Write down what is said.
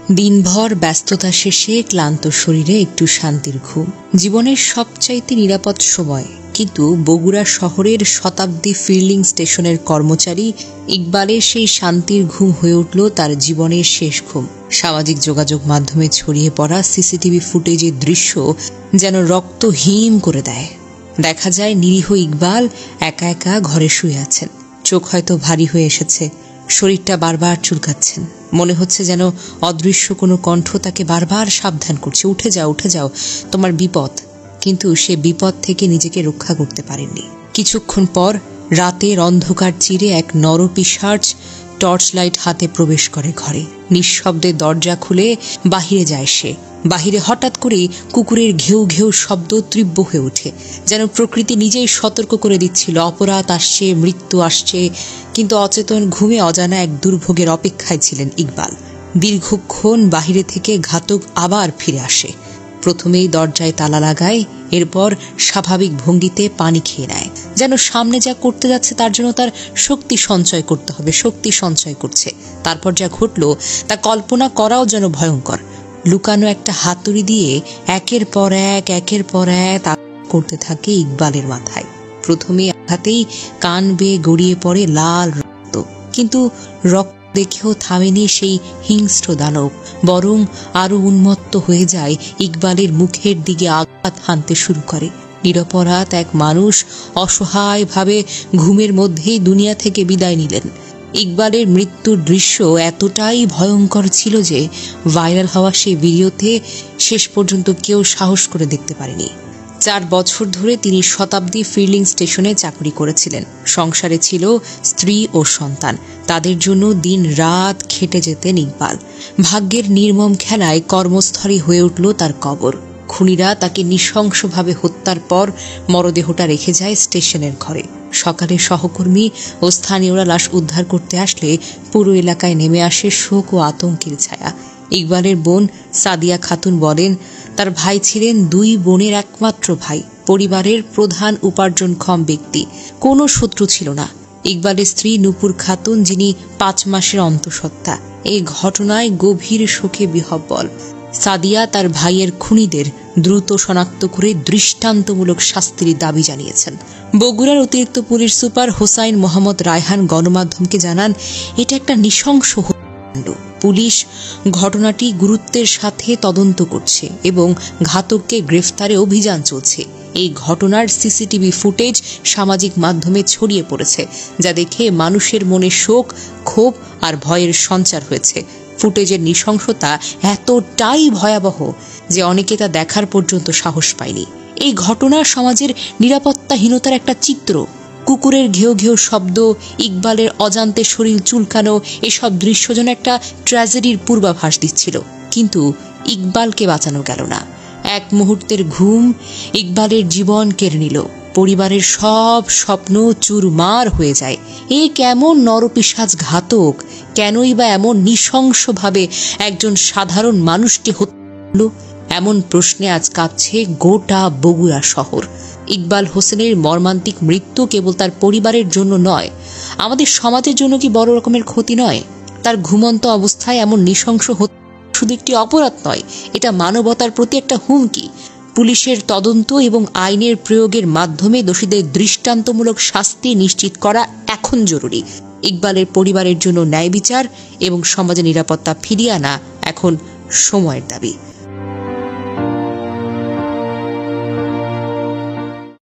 দিনভর ব্যস্ততা শেষে ক্লান্ত শরীরে একটু শান্তির ঘুম জীবনের সবচাইতে নিরাপদ সময়। কিন্তু বগুড়া শহরের শতাব্দী ফিল্ডিং স্টেশনের কর্মচারী ইকবালের সেই শান্তির ঘুম হয়ে উঠল তার জীবনের শেষ ঘুম। সামাজিক যোগাযোগ মাধ্যমে ছড়িয়ে পড়া সিসিটিভি ফুটেজের দৃশ্য যেন রক্ত হিম করে দেয়। দেখা যায় নিরীহ ইকবাল একা একা ঘরে শুয়ে আছেন। চোখ হয়তো ভারী হয়ে এসেছে, শরীরটা বারবার চুলকাচ্ছেন। মনে হচ্ছে যেন অদৃশ্য কোনো কণ্ঠ তাকে বারবার সাবধান করছে, উঠে যাও, উঠে যাও, তোমার বিপদ। কিন্তু সে বিপদ থেকে নিজেকে রক্ষা করতে পারেননি। কিছুক্ষণ পর রাতের অন্ধকার চিরে এক নরপিশাচ টর্চ লাইট হাতে প্রবেশ করে ঘরে। নিঃশব্দে দরজা খুলে বাহিরে যায় সে। বাহিরে হঠাৎ করেই কুকুরের ঘেউ ঘেউ শব্দ তীব্র হয়ে ওঠে, যেন প্রকৃতি নিজেই সতর্ক করে দিচ্ছিল অপরাধ আসছে, মৃত্যু আসছে। কিন্তু অচেতন ঘুমে অজানা এক দুর্ভোগের অপেক্ষায় ছিলেন ইকবাল। দীর্ঘক্ষণ বাহিরে থেকে ঘাতক আবার ফিরে আসে। প্রথমেই দরজায় তালা লাগায়, এরপর স্বাভাবিক ভঙ্গিতে পানি খেয়ে নেয়, যেন সামনে যা করতে যাচ্ছে তার জন্য তার শক্তি সঞ্চয় করতে হবে, শক্তি সঞ্চয় করছে। তারপর যা ঘটল তা কল্পনা করাও যেন ভয়ঙ্কর। লুকানো একটা হাতুড়ি দিয়ে একের পর এক করতে থাকে ইকবালের মাথায়। প্রথমে আঘাতেই কান বেয়ে গড়িয়ে পড়ে লাল রক্ত, কিন্তু রক্ত দেখেও থামেনি সেই হিংস্র দানব, বরং আরো উন্মত্ত হয়ে যায়। ইকবালের মুখের দিকে আঘাত হানতে শুরু করে। নিরপরাধ এক মানুষ অসহায়ভাবে ঘুমের মধ্যেই দুনিয়া থেকে বিদায় নিলেন। ইকবালের মৃত্যুর দৃশ্য এতটাই ভয়ঙ্কর ছিল যে ভাইরাল হওয়া সেই ভিডিওতে শেষ পর্যন্ত কেউ সাহস করে দেখতে পারেনি। 4 বছর ধরে তিনি শতাব্দী ফিল্ডিং স্টেশনে চাকরি করেছিলেন। সংসারে ছিল স্ত্রী ও সন্তান। তাদের জন্য দিন রাত খেটে যেতেন ইকবাল। ভাগ্যের নির্মম খেলায় কর্মস্থলে হয়ে উঠল তার কবর। খুনিরা তাকে নৃশংসভাবে হত্যার পর মরদেহটা রেখে যায় স্টেশনের ঘরে। সকালে সহকর্মী ও স্থানীয়রা লাশ উদ্ধার করতে আসলে পুরো এলাকায় নেমে আসে শোক ও আতঙ্কের ছায়া। ইকবালের বোন সাদিয়া খাতুন বলেন, তার ভাই ছিলেন 2 বোনের একমাত্র ভাই, পরিবারের প্রধান উপার্জনক্ষম ব্যক্তি। কোনো শত্রু ছিল না। ইকবালের স্ত্রী নূপুর খাতুন, যিনি 5 মাসের অন্তঃসত্ত্বা, এই ঘটনায় গভীর শোকে বিহ্বল। সাদিয়া তার ভাইয়ের খুনিদের দ্রুত শনাক্ত করে দৃষ্টান্তমূলক শাস্তির দাবি জানিয়েছেন। বগুড়ার অতিরিক্ত পুলিশ সুপার হোসাইন মোহাম্মদ রায়হান গণমাধ্যমকে জানান, এটা একটা নৃশংস হত্যাকাণ্ড। পুলিশ ঘটনাটি গুরুত্বের সাথে তদন্ত করছে এবং ঘাতককে গ্রেফতারে অভিযান চলছে। এই ঘটনার সিসিটিভি ফুটেজ সামাজিক মাধ্যমে ছড়িয়ে পড়েছে, যা দেখে মানুষের মনে শোক, ক্ষোভ আর ভয়ের সঞ্চার হয়েছে। ফুটেজের নৃশংসতা এতটাই ভয়াবহ যে অনেকে তা দেখার পর্যন্ত সাহস পায়নি। এই ঘটনা সমাজের নিরাপত্তাহীনতার একটা চিত্র। কুকুরের ঘেউ ঘেউ শব্দ, ইকবালের অজান্তে শরীর চুলকানো, এসব দৃশ্য যেন একটা ট্র্যাজেডির পূর্বাভাস দিচ্ছিল। কিন্তু ইকবালকে বাঁচানো গেল না। এক মুহূর্তের ঘুম ইকবালের জীবন কেড়ে নিল। পরিবারের সব স্বপ্ন চুরমার হয়ে যায়। এ কেমন নরপিশাচ ঘাতক? কেনই বা এমন নৃশংসভাবে একজন সাধারণ মানুষকে হত্যা করল? এমন প্রশ্নে আজ কাঁপছে গোটা বগুড়া শহর। ইকবাল হোসেনের মর্মান্তিক মৃত্যু কেবল তার পরিবারের জন্য নয়, আমাদের সমাজের জন্য কি বড় রকমের ক্ষতি নয়? তার ঘুমন্ত অবস্থায় এমন নৃশংস হত্যা শুধু একটি অপরাধ নয়, এটা মানবতার প্রতি একটা হুমকি। পুলিশের তদন্ত এবং আইনের প্রয়োগের মাধ্যমে দোষীদের দৃষ্টান্তমূলক শাস্তি নিশ্চিত করা এখন জরুরি। ইকবালের পরিবারের জন্য ন্যায় বিচার এবং সমাজে নিরাপত্তা ফিরিয়ে আনা এখন সময়ের দাবি।